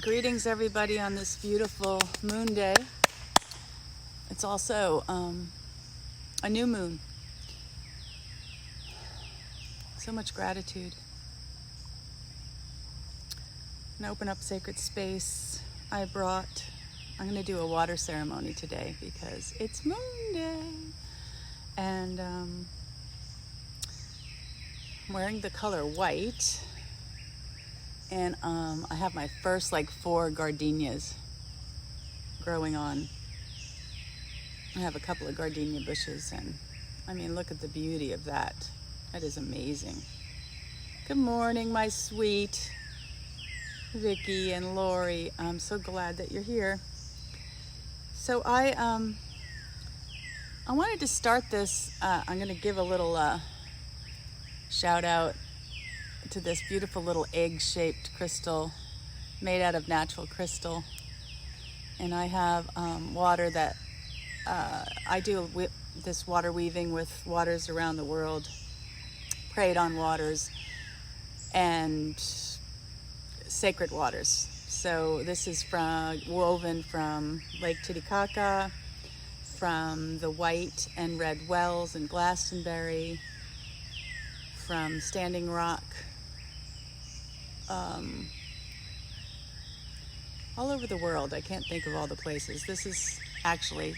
Greetings everybody on this beautiful moon day. It's also a new moon. So much gratitude. I'm gonna open up sacred space. I'm gonna do a water ceremony today because it's moon day. And I'm wearing the color white. And I have my first 4 gardenias growing on. I have a couple of gardenia bushes, and I mean, look at the beauty of that. That is amazing. Good morning, my sweet Vicky and Lori. I'm so glad that you're here. So I wanted to start this. I'm going to give a little shout out to this beautiful little egg-shaped crystal made out of natural crystal. And I have water that I do this water weaving with waters around the world, prayed on waters, and sacred waters. So this is woven from Lake Titicaca, from the white and red wells in Glastonbury, from Standing Rock, all over the world. I can't think of all the places. This is actually,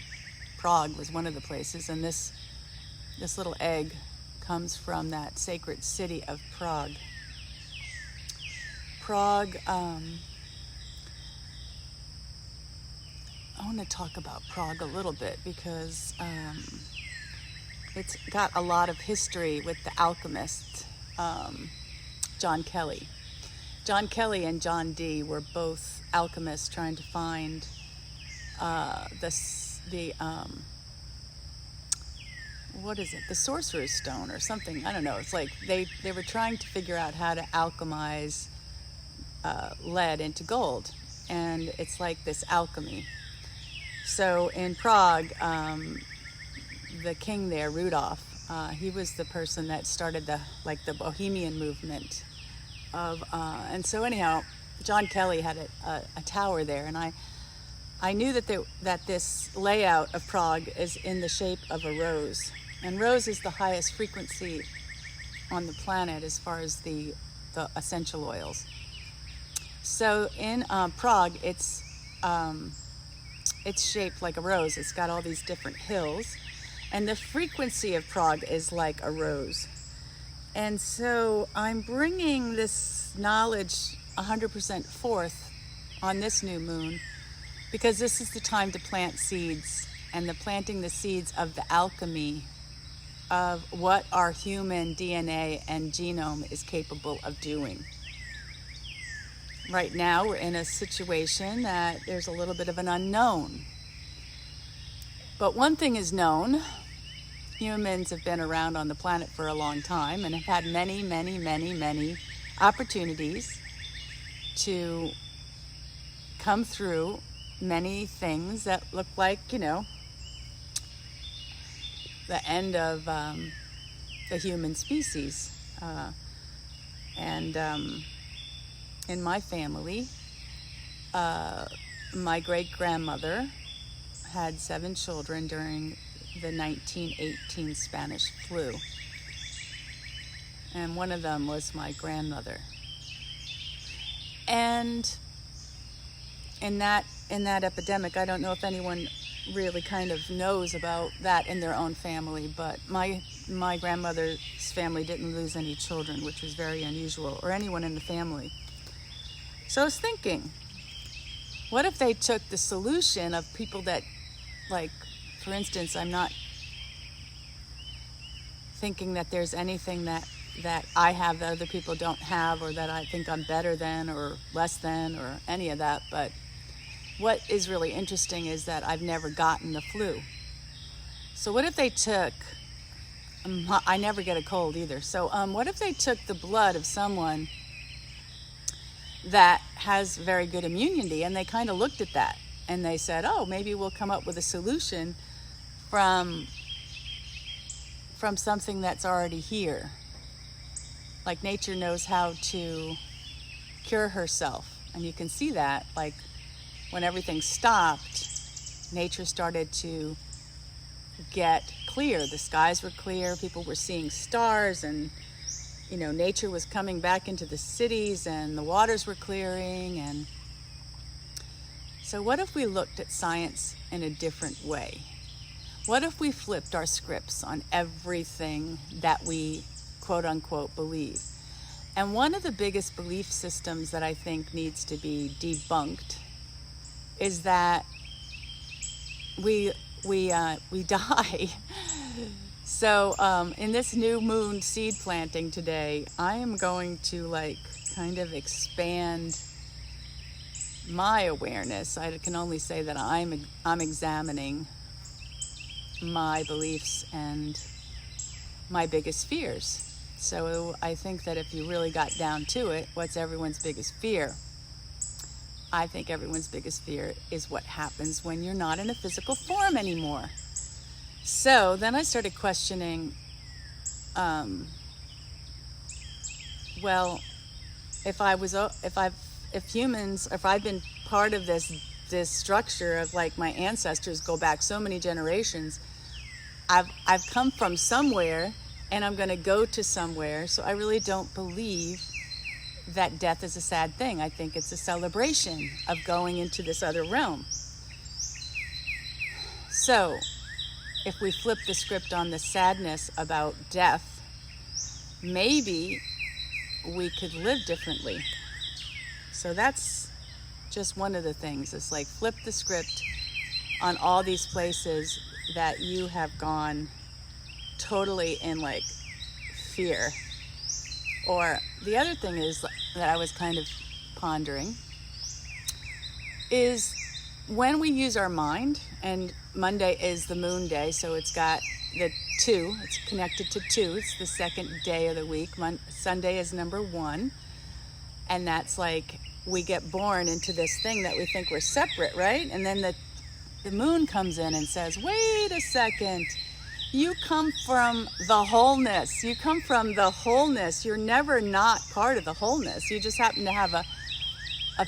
Prague was one of the places, and this little egg comes from that sacred city of Prague. Prague, I want to talk about Prague a little bit because it's got a lot of history with the alchemist, John Kelly. John Kelly and John Dee were both alchemists trying to find the sorcerer's stone or something. I don't know. It's like they were trying to figure out how to alchemize lead into gold, and it's like this alchemy. So in Prague, the king there, Rudolf, he was the person that started the Bohemian movement and so anyhow, John Kelly had a tower there, and I knew that this layout of Prague is in the shape of a rose, and rose is the highest frequency on the planet as far as the essential oils. So in Prague, it's shaped like a rose. It's got all these different hills, and the frequency of Prague is like a rose. And so I'm bringing this knowledge 100% forth on this new moon because this is the time to plant seeds, and planting the seeds of the alchemy of what our human DNA and genome is capable of doing. Right now, we're in a situation that there's a little bit of an unknown. But one thing is known. Humans have been around on the planet for a long time and have had many, many, many, many opportunities to come through many things that look like, the end of the human species. In my family, my great-grandmother had 7 children during the 1918 Spanish flu. And one of them was my grandmother. And in that epidemic, I don't know if anyone really kind of knows about that in their own family, but my grandmother's family didn't lose any children, which was very unusual, or anyone in the family. So I was thinking, what if they took the solution of people that, for instance, I'm not thinking that there's anything that I have that other people don't have, or that I think I'm better than or less than or any of that. But what is really interesting is that I've never gotten the flu. So what if they took, I never get a cold either. So what if they took the blood of someone that has very good immunity, and they kind of looked at that and they said, oh, maybe we'll come up with a solution from something that's already here. Like nature knows how to cure herself. And you can see that, like, when everything stopped, nature started to get clear. The skies were clear, people were seeing stars, and nature was coming back into the cities, and the waters were clearing. And so what if we looked at science in a different way? What if we flipped our scripts on everything that we quote unquote believe? And one of the biggest belief systems that I think needs to be debunked is that we die. So in this new moon seed planting today, I am going to kind of expand my awareness. I can only say that I'm examining my beliefs and my biggest fears. So I think that if you really got down to it, what's everyone's biggest fear? I think everyone's biggest fear is what happens when you're not in a physical form anymore. So then I started questioning, if I've been part of this structure of my ancestors go back so many generations, I've come from somewhere and I'm going to go to somewhere. So I really don't believe that death is a sad thing. I think it's a celebration of going into this other realm. So if we flip the script on the sadness about death, maybe we could live differently. So that's just one of the things. It's flip the script on all these places that you have gone totally in fear. Or the other thing is that I was kind of pondering is when we use our mind, and Monday is the moon day, so it's got the 2, it's connected to 2, it's the second day of the week. Sunday is number 1, and that's we get born into this thing that we think we're separate, right? And then the moon comes in and says, wait a second, you come from the wholeness. You come from the wholeness. You're never not part of the wholeness. You just happen to have a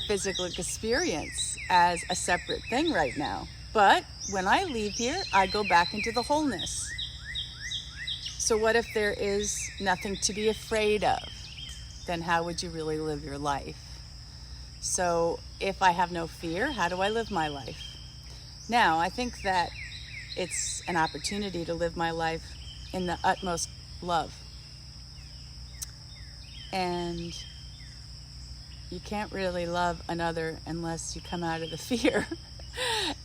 physical experience as a separate thing right now. But when I leave here, I go back into the wholeness. So what if there is nothing to be afraid of? Then how would you really live your life? So if I have no fear, how do I live my life? Now, I think that it's an opportunity to live my life in the utmost love. And you can't really love another unless you come out of the fear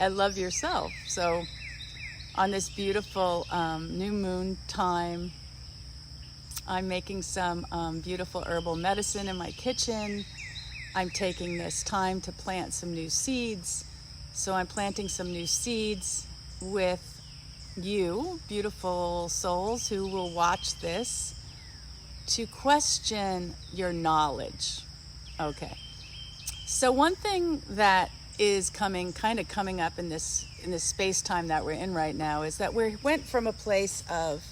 and love yourself. So on this beautiful new moon time, I'm making some beautiful herbal medicine in my kitchen. I'm taking this time to plant some new seeds. So I'm planting some new seeds with you, beautiful souls who will watch this, to question your knowledge. Okay. So one thing that is coming up in this space-time that we're in right now is that we went from a place of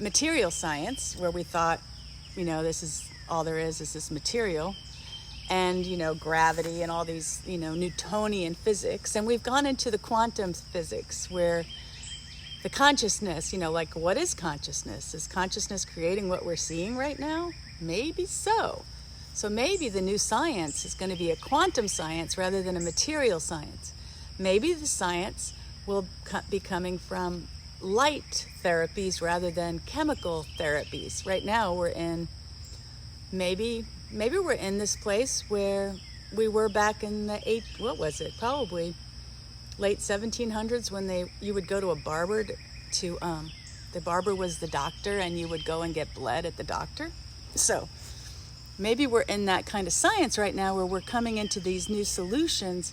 material science, where we thought, this is all there is this material, and gravity and all these Newtonian physics, and we've gone into the quantum physics, where the consciousness, what is consciousness? Is consciousness creating what we're seeing right now? Maybe so. So maybe the new science is going to be a quantum science rather than a material science. Maybe the science will be coming from light therapies rather than chemical therapies. Right now we're in maybe we're in this place where we were back in the probably late 1700s, when you would go to a barber to the barber was the doctor, and you would go and get bled at the doctor. So maybe we're in that kind of science right now, where we're coming into these new solutions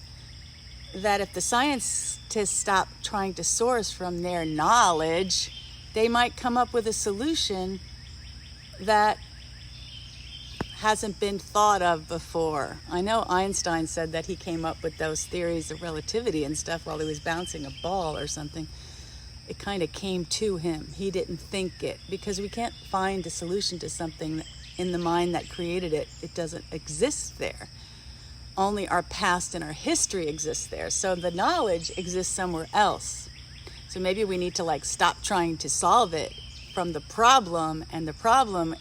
that if the scientists stop trying to source from their knowledge, they might come up with a solution that hasn't been thought of before. I know Einstein said that he came up with those theories of relativity and stuff while he was bouncing a ball or something. It kind of came to him. He didn't think it, because we can't find a solution to something in the mind that created it. It doesn't exist there. Only our past and our history exists there. So the knowledge exists somewhere else. So maybe we need to like stop trying to solve it from the problem, and the problem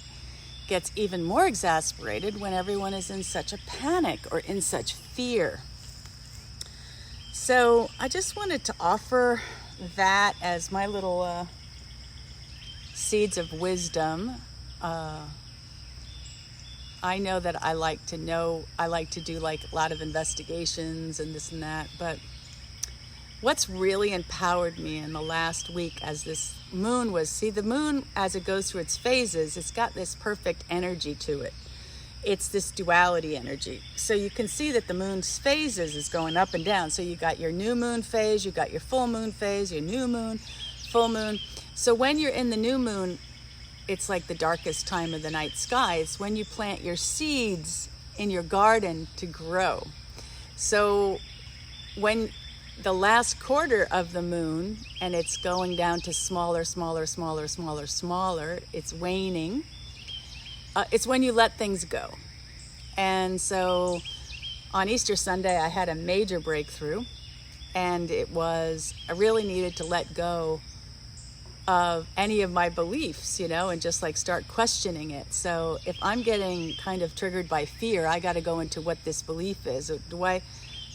gets even more exasperated when everyone is in such a panic or in such fear. So I just wanted to offer that as my little seeds of wisdom. I know that I like to do like a lot of investigations and this and that, but what's really empowered me in the last week as this moon was, the moon as it goes through its phases, it's got this perfect energy to it. It's this duality energy. So you can see that the moon's phases is going up and down. So you got your new moon phase, you got your full moon phase, your new moon, full moon. So when you're in the new moon, it's like the darkest time of the night sky. It's when you plant your seeds in your garden to grow. So when the last quarter of the moon, and it's going down to smaller, it's waning, it's when you let things go. And so on Easter Sunday, I had a major breakthrough, and it was, I really needed to let go of any of my beliefs, and just like start questioning it. So if I'm getting kind of triggered by fear, I got to go into what this belief is. Do I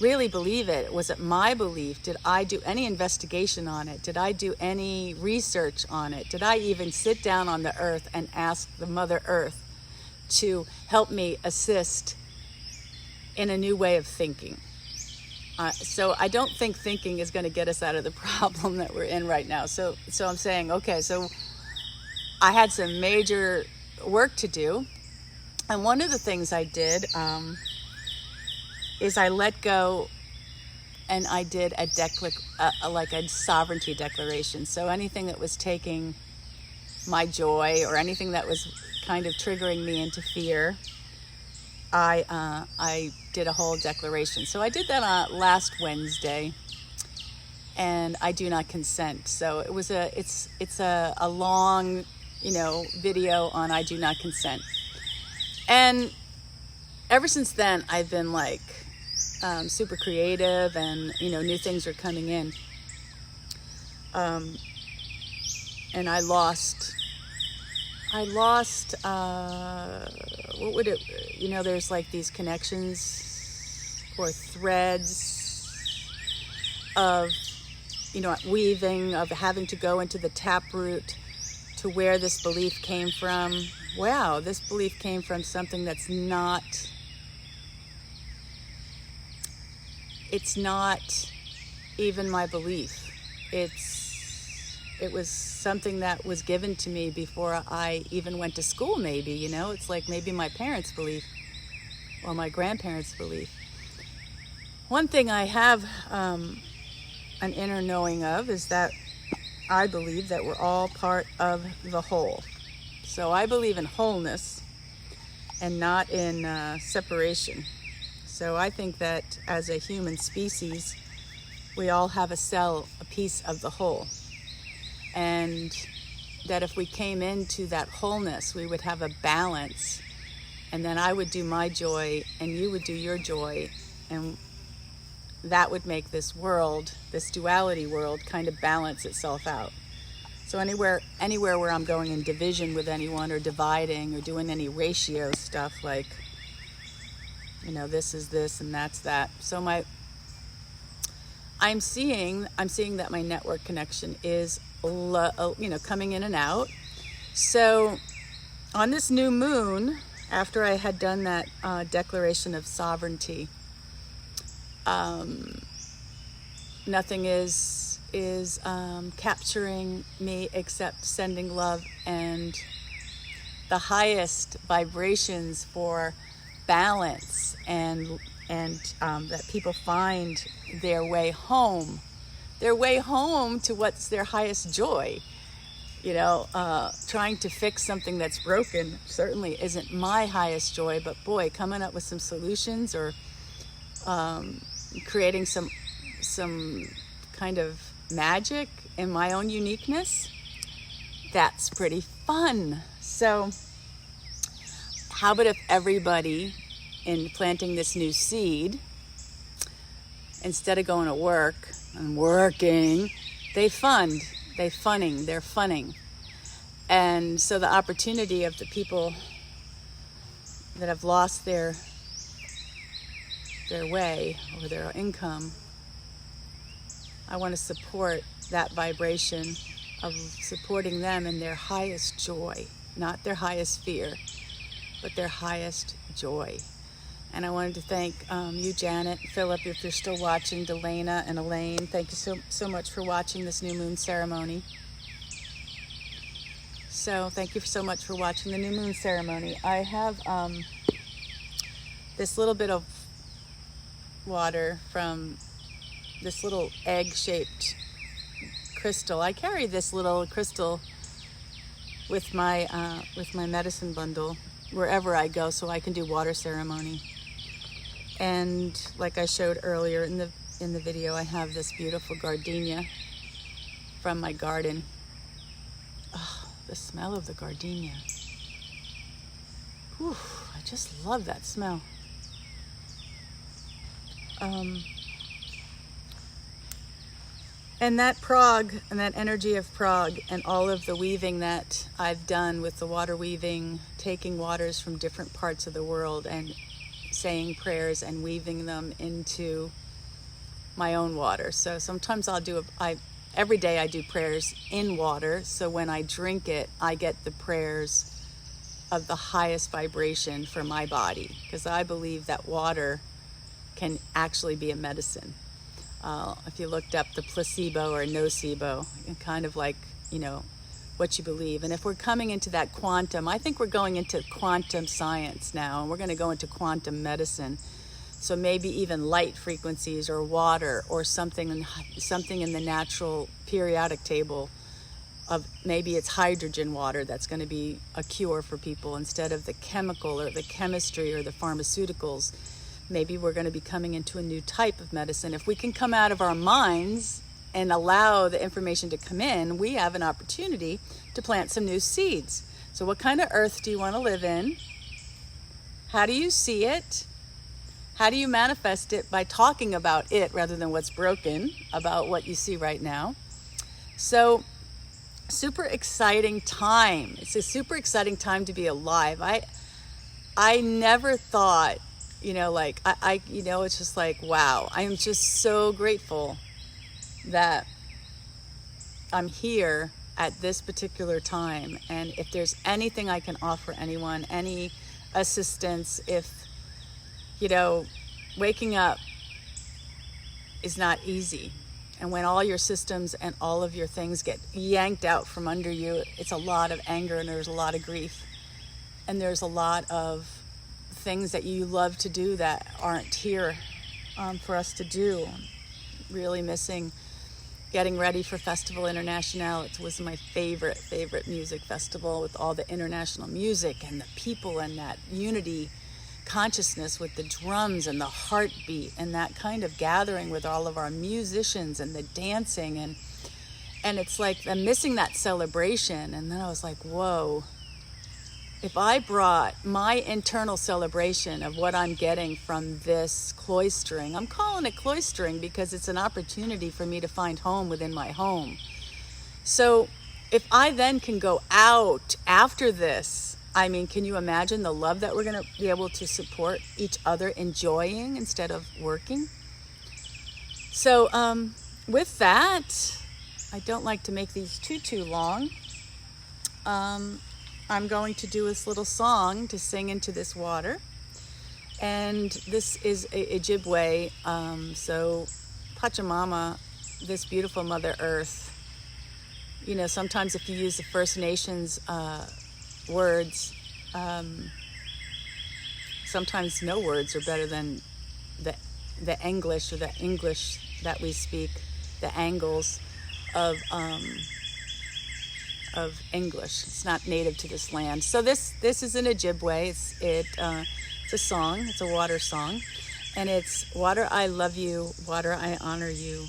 really believe it? Was it my belief? Did I do any investigation on it? Did I do any research on it? Did I even sit down on the earth and ask the Mother Earth to help me assist in a new way of thinking? So I don't think thinking is going to get us out of the problem that we're in right now. So I'm saying, okay, so I had some major work to do. And one of the things I did is I let go, and I did like a sovereignty declaration. So anything that was taking my joy or anything that was kind of triggering me into fear, I did a whole declaration. So I did that last Wednesday, and I do not consent. So it was it's a long, video on I do not consent. And ever since then, I've been like super creative, and new things are coming in. And I lost what would it, there's like these connections or threads of, weaving, of having to go into the taproot to where this belief came from. Wow, this belief came from something that's not, it's not even my belief. It was something that was given to me before I even went to school, maybe, It's like maybe my parents' belief or my grandparents' belief. One thing I have an inner knowing of is that I believe that we're all part of the whole. So I believe in wholeness and not in separation. So I think that as a human species, we all have a piece of the whole. And that if we came into that wholeness, we would have a balance. And then I would do my joy and you would do your joy. And that would make this world, this duality world, kind of balance itself out. So anywhere where I'm going in division with anyone or dividing or doing any ratio stuff like, this is this and that's that. So I'm seeing that my network connection is coming in and out. So on this new moon, after I had done that declaration of sovereignty, nothing is capturing me except sending love and the highest vibrations for balance, and that people find their way home to what's their highest joy. Trying to fix something that's broken certainly isn't my highest joy, but boy, coming up with some solutions or creating some kind of magic in my own uniqueness, that's pretty fun. So how about if everybody, in planting this new seed, instead of going to work and working, they're funning. And so the opportunity of the people that have lost their way or their income, I want to support that vibration of supporting them in their highest joy, not their highest fear, but their highest joy. And I wanted to thank you, Janet, Philip, if you're still watching, Delana and Elaine. Thank you so much for watching this new moon ceremony. So thank you so much for watching the new moon ceremony. I have this little bit of water from this little egg-shaped crystal. I carry this little crystal with my medicine bundle wherever I go, so I can do water ceremony. And like I showed earlier in the video, I have this beautiful gardenia from my garden. Oh, the smell of the gardenia. Whew, I just love that smell. And that prog and that energy of prog and all of the weaving that I've done with the water weaving, taking waters from different parts of the world and saying prayers and weaving them into my own water. So sometimes every day I do prayers in water. So when I drink it, I get the prayers of the highest vibration for my body, because I believe that water can actually be a medicine. If you looked up the placebo or nocebo, kind of like, what you believe. And if we're coming into that quantum, I think we're going into quantum science now, and we're going to go into quantum medicine. So maybe even light frequencies or water or something in the natural periodic table of, maybe it's hydrogen water that's going to be a cure for people instead of the chemical or the chemistry or the pharmaceuticals. Maybe we're going to be coming into a new type of medicine. If we can come out of our minds and allow the information to come in, we have an opportunity to plant some new seeds. So what kind of earth do you want to live in? How do you see it? How do you manifest it? By talking about it rather than what's broken, about what you see right now. So super exciting time. It's a super exciting time to be alive. I never thought, it's just like, wow, I am just so grateful that I'm here at this particular time. And if there's anything I can offer anyone, any assistance, if, waking up is not easy. And when all your systems and all of your things get yanked out from under you, it's a lot of anger and there's a lot of grief. And there's a lot of things that you love to do that aren't here for us to do. I'm really missing getting ready for Festival International. It was my favorite music festival with all the international music and the people and that unity consciousness with the drums and the heartbeat and that kind of gathering with all of our musicians and the dancing and it's like I'm missing that celebration. And then I was like, whoa, if I brought my internal celebration of what I'm getting from this cloistering, I'm calling it cloistering because it's an opportunity for me to find home within my home. So if I then can go out after this, can you imagine the love that we're going to be able to support each other enjoying instead of working? So with that, I don't like to make these too long. I'm going to do this little song to sing into this water. And this is a Ojibwe, so Pachamama, this beautiful Mother Earth. Sometimes if you use the First Nations words, sometimes no words are better than the English or the English that we speak, the angles of English. It's not native to this land. So this is an Ojibwe. It's a song. It's a water song, and it's water. I love you. Water. I honor you.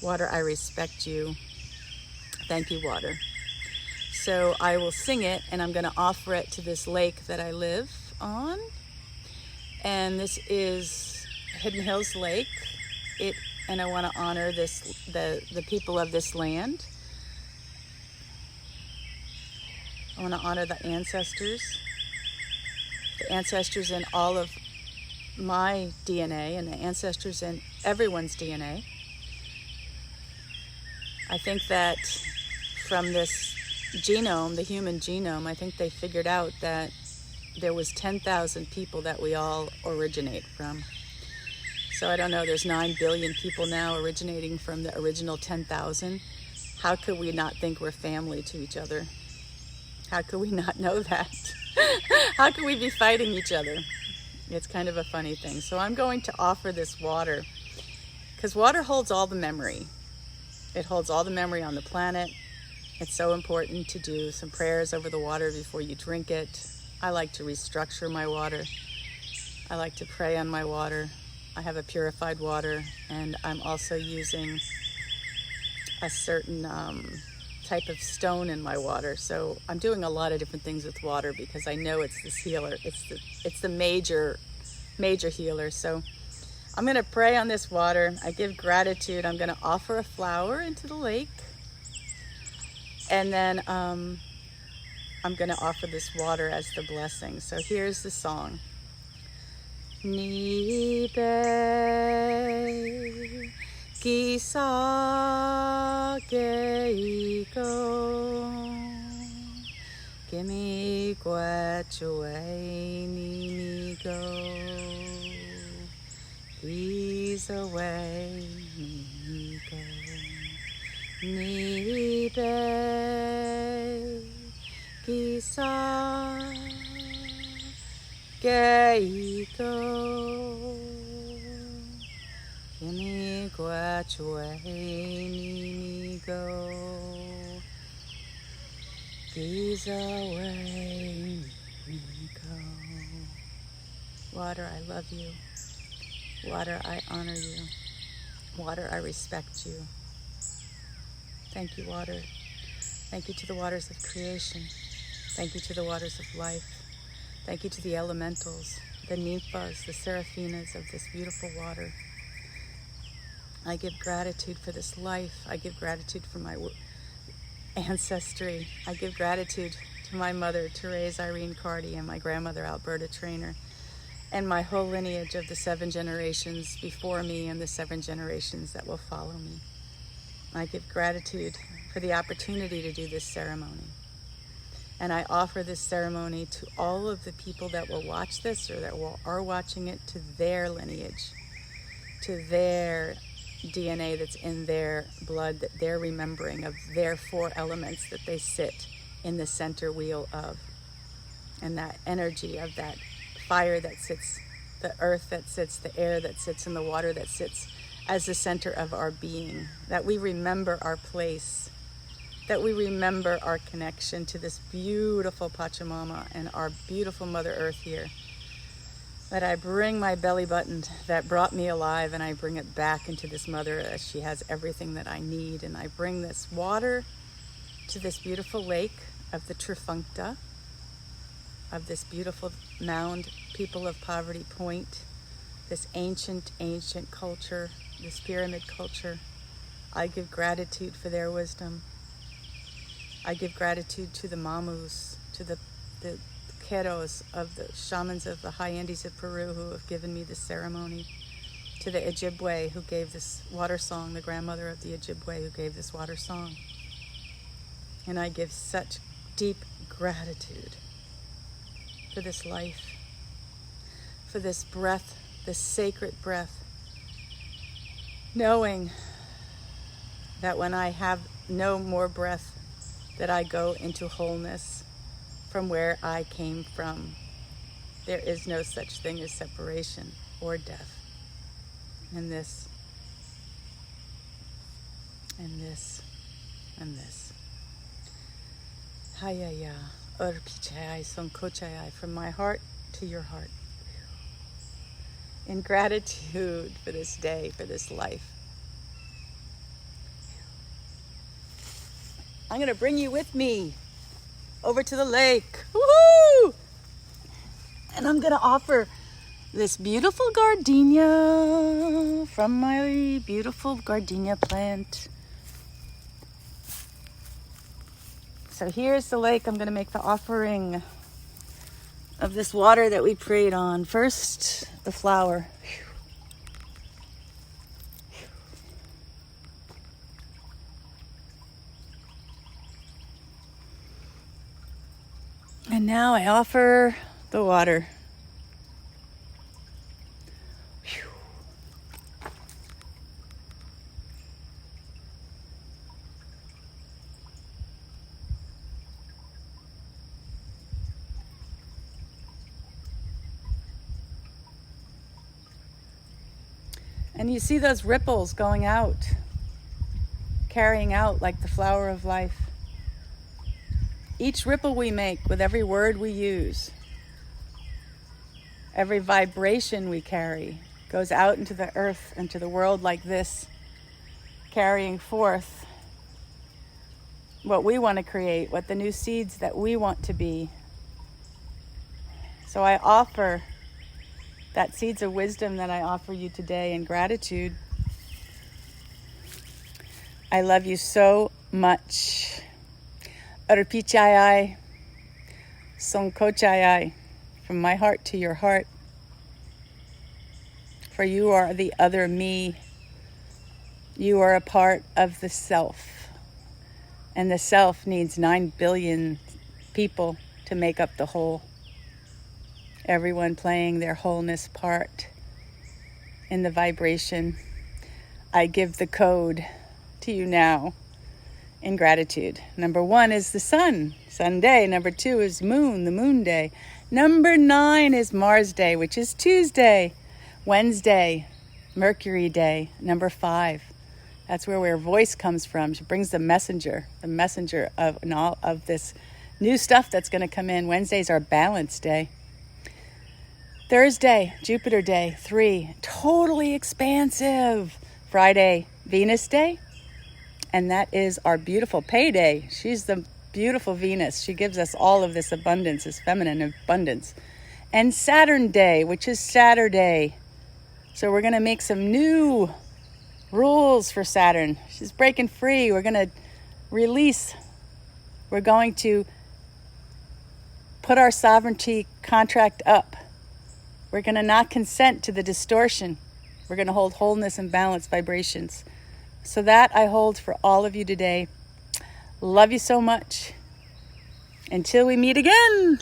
Water. I respect you. Thank you, water. So I will sing it, and I'm going to offer it to this lake that I live on. And this is Hidden Hills Lake. And I want to honor the people of this land. I want to honor the ancestors in all of my DNA and the ancestors in everyone's DNA. I think that from this genome, the human genome, I think they figured out that there was 10,000 people that we all originate from. So I don't know, there's 9 billion people now originating from the original 10,000. How could we not think we're family to each other? How could we not know that? How could we be fighting each other? It's kind of a funny thing. So I'm going to offer this water, because water holds all the memory. It holds all the memory on the planet. It's so important to do some prayers over the water before you drink it. I like to restructure my water. I like to pray on my water. I have a purified water, and I'm also using a certain type of stone in my water. So I'm doing a lot of different things with water because I know it's this healer. It's the major healer. So I'm going to pray on this water. I give gratitude. I'm going to offer a flower into the lake. And then I'm going to offer this water as the blessing. So here's the song. Nibe Kisa Geiko Kimi Guachue Nini Go He's away Nini Go Nibe Kisa Geiko Kimi Guachue Nini Go He's away Nini Go. Water, I love you. Water, I honor you. Water, I respect you. Thank you, water. Thank you to the waters of creation. Thank you to the waters of life. Thank you to the elementals, the nymphas, the seraphinas of this beautiful water. I give gratitude for this life. I give gratitude for my ancestry. I give gratitude to my mother, Therese Irene Carty, and my grandmother, Alberta Trainer, and my whole lineage of the 7 generations before me and the 7 generations that will follow me. I give gratitude for the opportunity to do this ceremony. And I offer this ceremony to all of the people that will watch this or that are watching it, to their lineage, to their DNA that's in their blood, that they're remembering, of their 4 elements that they sit in the center wheel of. And that energy of that fire that sits, the earth that sits, the air that sits, and the water that sits as the center of our being. That we remember our place, that we remember our connection to this beautiful Pachamama and our beautiful Mother Earth here. That I bring my belly button that brought me alive, and I bring it back into this mother as she has everything that I need. And I bring this water to this beautiful lake of the Trifuncta, of this beautiful mound, people of Poverty Point, this ancient culture, this pyramid culture. I give gratitude for their wisdom. I give gratitude to the mamus, to the Queros of the shamans of the high Andes of Peru who have given me this ceremony, to the Ojibwe who gave this water song, the grandmother of the Ojibwe who gave this water song. And I give such deep gratitude for this life, for this breath, this sacred breath, knowing that when I have no more breath, that I go into wholeness from where I came from. There is no such thing as separation or death. And this, and this, and this. Hayaya, urpichai, sonkochai, from my heart to your heart. In gratitude for this day, for this life. I'm going to bring you with me over to the lake. Woohoo! And I'm going to offer this beautiful gardenia from my beautiful gardenia plant. So here's the lake. I'm going to make the offering of this water that we prayed on. First, the flower. And now I offer the water. And you see those ripples going out, carrying out like the flower of life. Each ripple we make with every word we use, every vibration we carry, goes out into the earth, into the world like this, carrying forth what we want to create, what the new seeds that we want to be. So I offer that seeds of wisdom that I offer you today in gratitude. I love you so much. Arpichayai, Songkochayai, from my heart to your heart. For you are the other me. You are a part of the self. And the self needs 9 billion people to make up the whole. Everyone playing their wholeness part in the vibration. I give the code to you now in gratitude. Number 1 is the sun, Sunday. Number 2 is moon, the moon day. Number 9 is Mars day, which is Tuesday. Wednesday, Mercury day. Number 5, that's where her voice comes from. She brings the messenger of all of this new stuff that's going to come in. Wednesday's our balance day. Thursday, Jupiter day. 3, totally expansive. Friday, Venus day. And that is our beautiful payday. She's the beautiful Venus. She gives us all of this abundance, this feminine abundance. And Saturn day, which is Saturday. So we're going to make some new rules for Saturn. She's breaking free. We're going to release. We're going to put our sovereignty contract up. We're going to not consent to the distortion. We're going to hold wholeness and balance vibrations. So that I hold for all of you today. Love you so much. Until we meet again.